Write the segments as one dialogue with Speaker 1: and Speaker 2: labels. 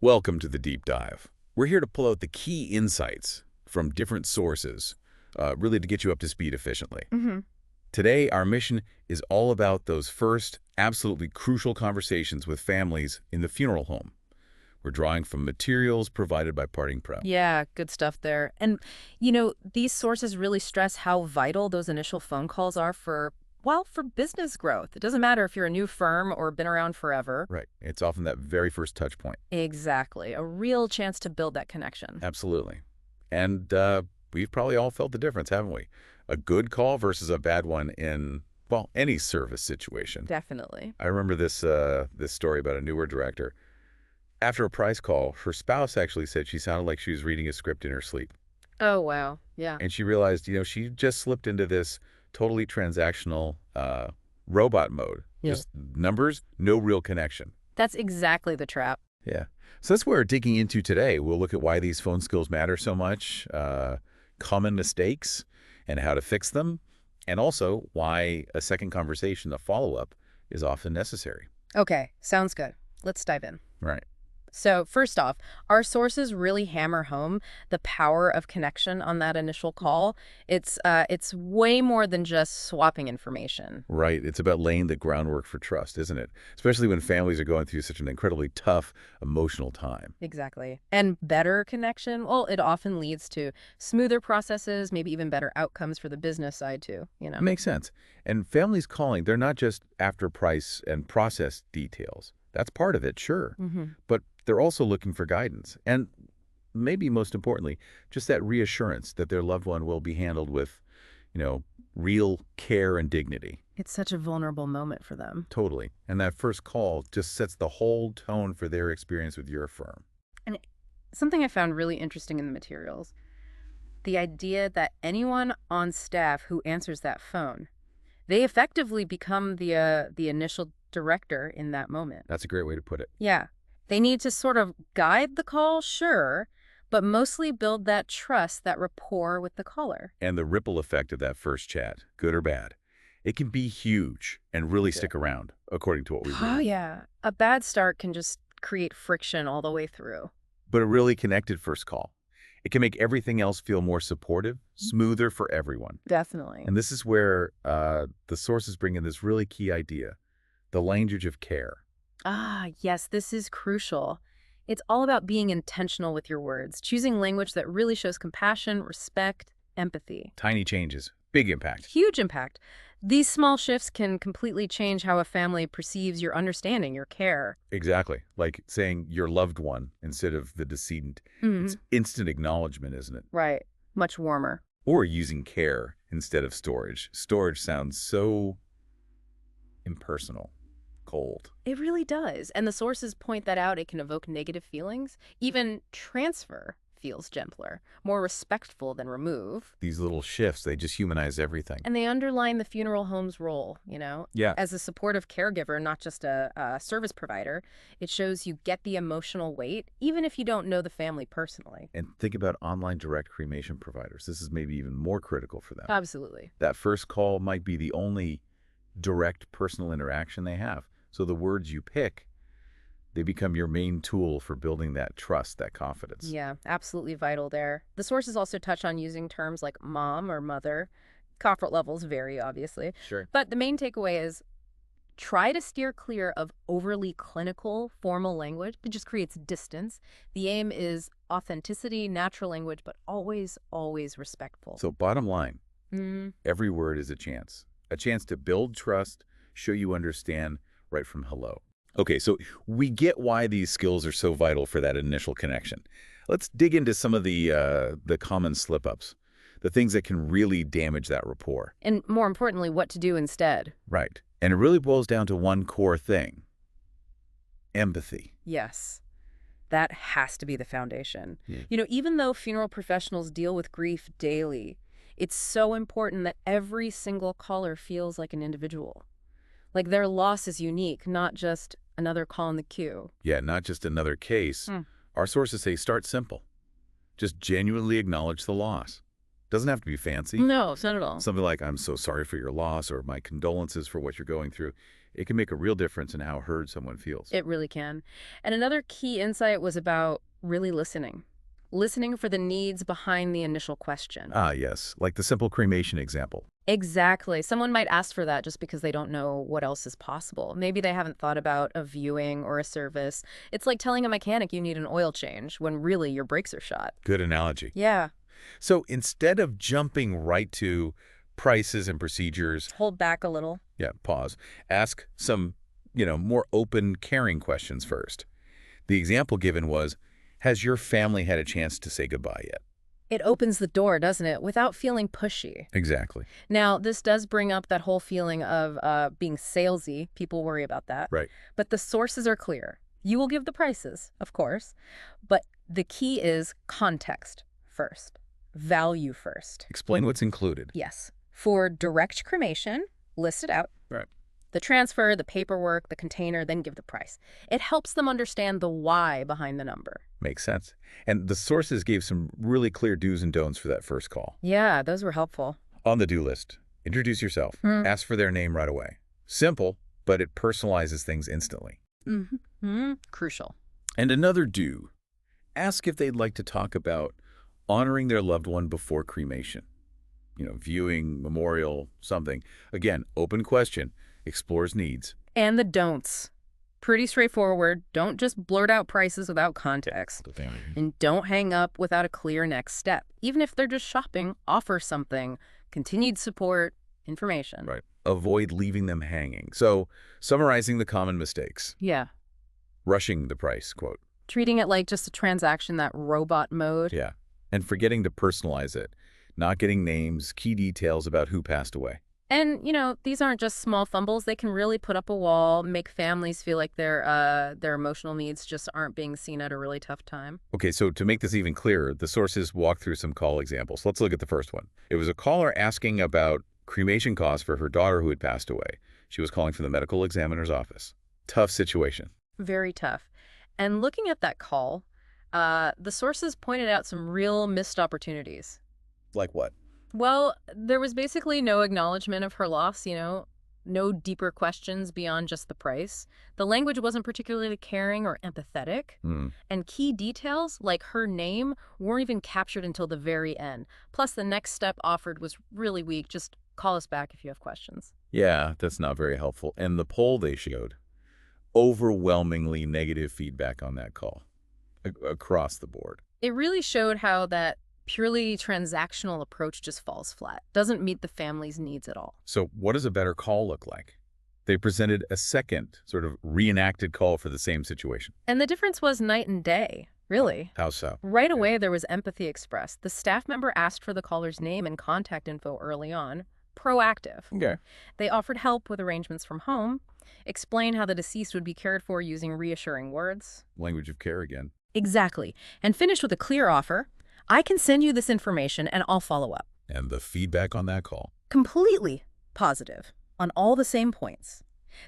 Speaker 1: Welcome to the Deep Dive. We're here to pull out the key insights from different sources, really to get you up to speed efficiently.
Speaker 2: hmm
Speaker 1: Today, our mission is all about those first, absolutely crucial conversations with families in the funeral home. We're drawing from materials provided by Parting Pro.
Speaker 2: Yeah, good stuff there. And, these sources really stress how vital those initial phone calls are for business growth. It doesn't matter if you're a new firm or been around forever.
Speaker 1: Right. It's often that very first touch point.
Speaker 2: Exactly. A real chance to build that connection.
Speaker 1: Absolutely. And we've probably all felt the difference, haven't we? A good call versus a bad one in, well, any service situation.
Speaker 2: Definitely.
Speaker 1: I remember this story about a newer director. After a price call, her spouse actually said she sounded like she was reading a script in her sleep.
Speaker 2: Oh, wow. Yeah.
Speaker 1: And she realized, she just slipped into this totally transactional robot mode.
Speaker 2: Yeah.
Speaker 1: Just numbers, no real connection.
Speaker 2: That's exactly the trap.
Speaker 1: Yeah. So that's what we're digging into today. We'll look at why these phone skills matter so much, common mistakes, and how to fix them, and also why a second conversation, a follow-up, is often necessary.
Speaker 2: Okay, sounds good. Let's dive in.
Speaker 1: Right.
Speaker 2: So first off, our sources really hammer home the power of connection on that initial call. It's way more than just swapping information.
Speaker 1: Right. It's about laying the groundwork for trust, isn't it? Especially when families are going through such an incredibly tough emotional time.
Speaker 2: Exactly. And better connection, well, it often leads to smoother processes, maybe even better outcomes for the business side too.
Speaker 1: Makes sense. And families calling, they're not just after price and process details. That's part of it, sure.
Speaker 2: hmm
Speaker 1: But they're also looking for guidance. And maybe most importantly, just that reassurance that their loved one will be handled with, real care and dignity.
Speaker 2: It's such a vulnerable moment for them.
Speaker 1: Totally. And that first call just sets the whole tone for their experience with your firm.
Speaker 2: And something I found really interesting in the materials, the idea that anyone on staff who answers that phone, they effectively become the initial director in that moment.
Speaker 1: That's a great way to put it.
Speaker 2: Yeah. They need to sort of guide the call, sure, but mostly build that trust, that rapport with the caller.
Speaker 1: And the ripple effect of that first chat, good or bad, it can be huge and really stick around, according to what we
Speaker 2: Oh,
Speaker 1: read.
Speaker 2: yeah. A bad start can just create friction all the way through.
Speaker 1: But a really connected first call, it can make everything else feel more supportive, smoother for everyone.
Speaker 2: Definitely.
Speaker 1: And this is where the sources bring in this really key idea, the language of care.
Speaker 2: Ah, yes, this is crucial. It's all about being intentional with your words, choosing language that really shows compassion, respect, empathy.
Speaker 1: Tiny changes, big impact.
Speaker 2: Huge impact. These small shifts can completely change how a family perceives your understanding, your care.
Speaker 1: Exactly. Like saying your loved one instead of the decedent.
Speaker 2: hmm
Speaker 1: It's instant acknowledgement, isn't it?
Speaker 2: Right. Much warmer.
Speaker 1: Or using care instead of storage. Storage sounds so impersonal, cold.
Speaker 2: It really does. And the sources point that out. It can evoke negative feelings. Even transfer feels gentler, more respectful than remove.
Speaker 1: These little shifts, they just humanize everything.
Speaker 2: And they underline the funeral home's role.
Speaker 1: Yeah.
Speaker 2: As a supportive caregiver, not just a service provider. It shows you get the emotional weight, even if you don't know the family personally.
Speaker 1: And think about online direct cremation providers. This is maybe even more critical for them.
Speaker 2: Absolutely.
Speaker 1: That first call might be the only direct personal interaction they have. So the words you pick, they become your main tool for building that trust, that confidence.
Speaker 2: Yeah, absolutely vital there. The sources also touch on using terms like mom or mother. Comfort levels vary, obviously.
Speaker 1: Sure.
Speaker 2: But the main takeaway is try to steer clear of overly clinical, formal language. It just creates distance. The aim is authenticity, natural language, but always, always respectful.
Speaker 1: So bottom line,
Speaker 2: Mm,
Speaker 1: every word is a chance to build trust, show you understand right from hello. Okay, so we get why these skills are so vital for that initial connection. Let's dig into some of the common slip-ups, the things that can really damage that rapport.
Speaker 2: and more importantly, what to do instead.
Speaker 1: Right. And it really boils down to one core thing, empathy.
Speaker 2: Yes, that has to be the foundation.
Speaker 1: Yeah.
Speaker 2: Even though funeral professionals deal with grief daily, it's so important that every single caller feels like an individual. Like their loss is unique, not just another call in the queue.
Speaker 1: Yeah, not just another case.
Speaker 2: Hmm.
Speaker 1: Our sources say start simple. Just genuinely acknowledge the loss. Doesn't have to be fancy.
Speaker 2: No, it's not at all.
Speaker 1: Something like, I'm so sorry for your loss, or my condolences for what you're going through. It can make a real difference in how heard someone feels.
Speaker 2: It really can. And another key insight was about really listening. Listening for the needs behind the initial question.
Speaker 1: Ah, yes, like the simple cremation example.
Speaker 2: Exactly. Someone might ask for that just because they don't know what else is possible. Maybe they haven't thought about a viewing or a service. It's like telling a mechanic you need an oil change when really your brakes are shot.
Speaker 1: Good analogy.
Speaker 2: Yeah.
Speaker 1: So instead of jumping right to prices and procedures,
Speaker 2: Hold back a little.
Speaker 1: yeah, pause. Ask some, more open, caring questions first. The example given was, has your family had a chance to say goodbye yet?
Speaker 2: It opens the door, doesn't it, without feeling pushy.
Speaker 1: Exactly.
Speaker 2: Now, this does bring up that whole feeling of being salesy. People worry about that.
Speaker 1: Right.
Speaker 2: But the sources are clear. You will give the prices, of course, but the key is context first, value first.
Speaker 1: Explain what's included.
Speaker 2: Yes. For direct cremation, list it out.
Speaker 1: Right.
Speaker 2: The transfer, the paperwork, the container, then give the price. It helps them understand the why behind the number.
Speaker 1: Makes sense. And the sources gave some really clear do's and don'ts for that first call.
Speaker 2: Yeah, those were helpful.
Speaker 1: On the do list, introduce yourself. Ask for their name right away. Simple, but it personalizes things instantly.
Speaker 2: Crucial.
Speaker 1: And another do, ask if they'd like to talk about honoring their loved one before cremation. Viewing, memorial, something. Again, open question, explores needs.
Speaker 2: And the don'ts. Pretty straightforward. Don't just blurt out prices without context. And don't hang up without a clear next step. Even if they're just shopping, offer something. Continued support, information.
Speaker 1: Right. Avoid leaving them hanging. So, summarizing the common mistakes.
Speaker 2: Yeah.
Speaker 1: Rushing the price, quote.
Speaker 2: Treating it like just a transaction, that robot mode.
Speaker 1: Yeah. And forgetting to personalize it. Not getting names, key details about who passed away.
Speaker 2: And, these aren't just small fumbles. They can really put up a wall, make families feel like their emotional needs just aren't being seen at a really tough time.
Speaker 1: Okay, so to make this even clearer, the sources walk through some call examples. Let's look at the first one. It was a caller asking about cremation costs for her daughter who had passed away. She was calling from the medical examiner's office. Tough situation.
Speaker 2: Very tough. And looking at that call, the sources pointed out some real missed opportunities.
Speaker 1: Like what?
Speaker 2: Well, there was basically no acknowledgement of her loss, no deeper questions beyond just the price. The language wasn't particularly caring or empathetic. And key details, like her name, weren't even captured until the very end. Plus, the next step offered was really weak. Just call us back if you have questions.
Speaker 1: Yeah, that's not very helpful. And the poll they showed, overwhelmingly negative feedback on that call across the board.
Speaker 2: It really showed how that purely transactional approach just falls flat. Doesn't meet the family's needs at all.
Speaker 1: So what does a better call look like? They presented a second sort of reenacted call for the same situation.
Speaker 2: And the difference was night and day, really.
Speaker 1: How so?
Speaker 2: Right away, there was empathy expressed. The staff member asked for the caller's name and contact info early on. Proactive.
Speaker 1: Okay.
Speaker 2: They offered help with arrangements from home, explained how the deceased would be cared for using reassuring words.
Speaker 1: Language of care again.
Speaker 2: Exactly. And finished with a clear offer. I can send you this information and I'll follow up.
Speaker 1: And the feedback on that call?
Speaker 2: Completely positive on all the same points.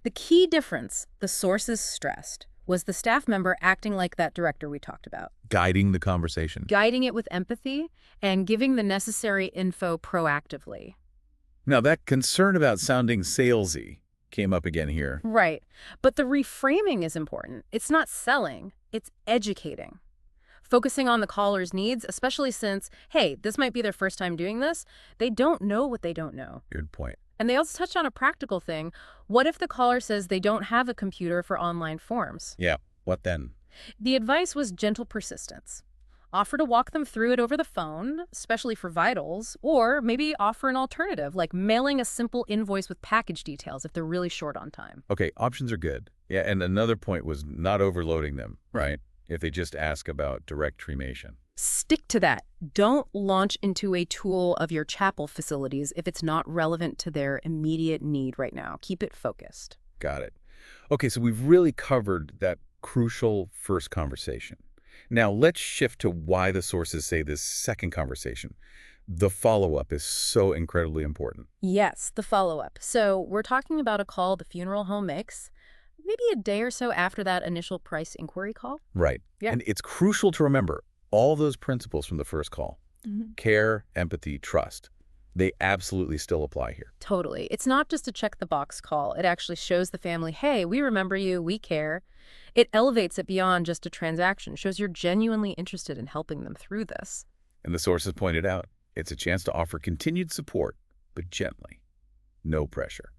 Speaker 2: The key difference the sources stressed was the staff member acting like that director we talked about.
Speaker 1: Guiding the conversation.
Speaker 2: Guiding it with empathy and giving the necessary info proactively.
Speaker 1: Now, that concern about sounding salesy came up again here.
Speaker 2: Right. But the reframing is important. It's not selling, it's educating. Focusing on the caller's needs, especially since, hey, this might be their first time doing this. They don't know what they don't know.
Speaker 1: Good point.
Speaker 2: And they also touched on a practical thing. What if the caller says they don't have a computer for online forms?
Speaker 1: Yeah, what then?
Speaker 2: The advice was gentle persistence. Offer to walk them through it over the phone, especially for vitals, or maybe offer an alternative, like mailing a simple invoice with package details if they're really short on time.
Speaker 1: Okay, options are good. Yeah, and another point was not overloading them, right? If they just ask about direct cremation.
Speaker 2: Stick to that. Don't launch into a tool of your chapel facilities if it's not relevant to their immediate need right now. Keep it focused.
Speaker 1: Got it. Okay, so we've really covered that crucial first conversation. Now, let's shift to why the sources say this second conversation. The follow-up is so incredibly important.
Speaker 2: Yes, the follow-up. So we're talking about a call the funeral home makes, maybe a day or so after that initial price inquiry call.
Speaker 1: Right.
Speaker 2: Yeah.
Speaker 1: And it's crucial to remember all those principles from the first call. Care, empathy, trust. They absolutely still apply here.
Speaker 2: Totally. It's not just a check the box call. It actually shows the family, hey, we remember you, we care. It elevates it beyond just a transaction, shows you're genuinely interested in helping them through this.
Speaker 1: And the sources pointed out, it's a chance to offer continued support, but gently. No pressure.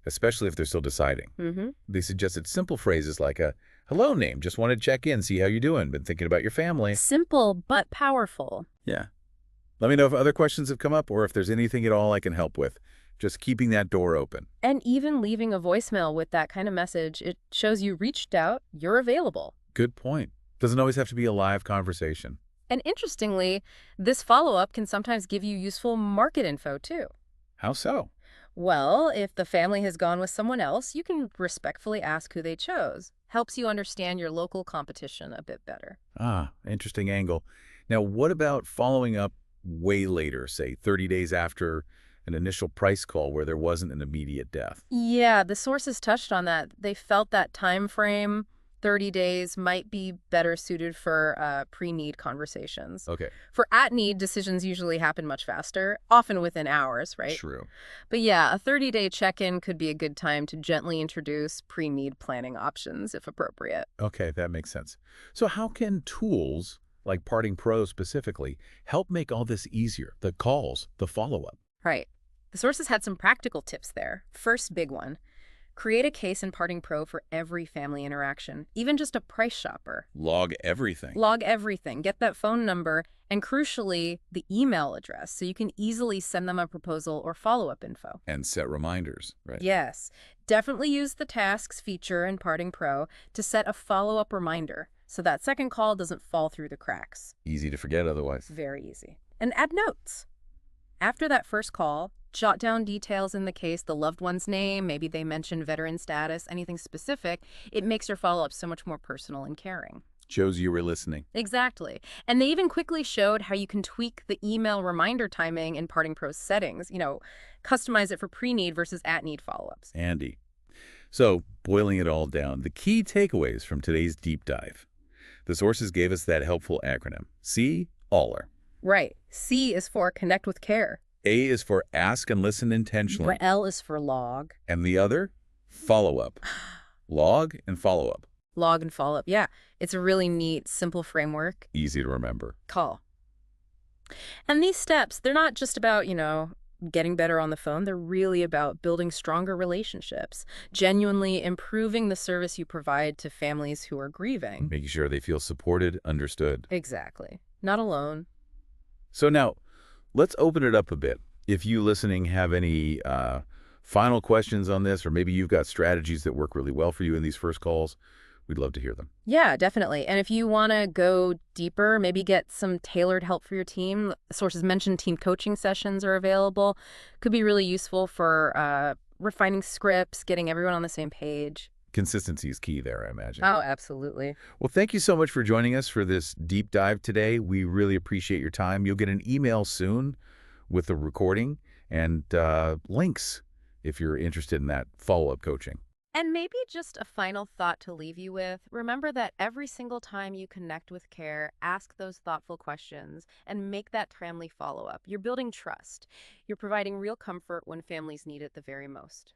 Speaker 1: Especially if they're still deciding. They suggested simple phrases like a hello name, just wanted to check in, see how you're doing, been thinking about your family.
Speaker 2: Simple but powerful.
Speaker 1: Yeah. Let me know if other questions have come up or if there's anything at all I can help with. Just keeping that door open.
Speaker 2: And even leaving a voicemail with that kind of message, it shows you reached out, you're available.
Speaker 1: Good point. Doesn't always have to be a live conversation.
Speaker 2: And interestingly, this follow-up can sometimes give you useful market info too.
Speaker 1: How so?
Speaker 2: Well, if the family has gone with someone else, you can respectfully ask who they chose. Helps you understand your local competition a bit better.
Speaker 1: Ah, interesting angle. Now, what about following up way later, say 30 days after an initial price call where there wasn't an immediate death?
Speaker 2: Yeah, the sources touched on that. They felt that time frame, 30 days, might be better suited for pre-need conversations.
Speaker 1: Okay.
Speaker 2: For at-need, decisions usually happen much faster, often within hours, right?
Speaker 1: True.
Speaker 2: But yeah, a 30-day check-in could be a good time to gently introduce pre-need planning options if appropriate.
Speaker 1: Okay, that makes sense. So how can tools, like Parting Pro specifically, help make all this easier? The calls, the follow-up.
Speaker 2: Right. The sources had some practical tips there. First big one, create a case in Parting Pro for every family interaction, even just a price shopper.
Speaker 1: Log everything.
Speaker 2: Log everything, get that phone number, and crucially, the email address, so you can easily send them a proposal or follow-up info.
Speaker 1: And set reminders, right?
Speaker 2: Yes. Definitely use the tasks feature in Parting Pro to set a follow-up reminder, so that second call doesn't fall through the cracks.
Speaker 1: Easy to forget otherwise.
Speaker 2: Very easy. And add notes. After that first call, jot down details in the case, the loved one's name, maybe they mention veteran status, anything specific. It makes your follow-up so much more personal and caring.
Speaker 1: Shows you were listening.
Speaker 2: Exactly. And they even quickly showed how you can tweak the email reminder timing in Parting Pro's settings, customize it for pre-need versus at-need follow-ups.
Speaker 1: Handy. So, boiling it all down, the key takeaways from today's deep dive. The sources gave us that helpful acronym. C, ALLER.
Speaker 2: Right. C is for connect with care.
Speaker 1: A is for ask and listen intentionally.
Speaker 2: L is for log.
Speaker 1: And the other, follow-up. Log and follow-up.
Speaker 2: Log and follow-up. Yeah, it's a really neat, simple framework.
Speaker 1: Easy to remember.
Speaker 2: Call. And these steps, they're not just about, getting better on the phone. They're really about building stronger relationships, genuinely improving the service you provide to families who are grieving.
Speaker 1: Making sure they feel supported, understood.
Speaker 2: Exactly. Not alone.
Speaker 1: So now, let's open it up a bit. If you listening have any final questions on this, or maybe you've got strategies that work really well for you in these first calls, we'd love to hear them.
Speaker 2: Yeah, definitely. And if you want to go deeper, maybe get some tailored help for your team, sources mentioned team coaching sessions are available. Could be really useful for refining scripts, getting everyone on the same page.
Speaker 1: Consistency is key there, I imagine.
Speaker 2: Oh, absolutely.
Speaker 1: Well, thank you so much for joining us for this deep dive today. We really appreciate your time. You'll get an email soon with the recording and links if you're interested in that follow-up coaching.
Speaker 2: And maybe just a final thought to leave you with. Remember that every single time you connect with care, ask those thoughtful questions and make that timely follow-up. You're building trust. You're providing real comfort when families need it the very most.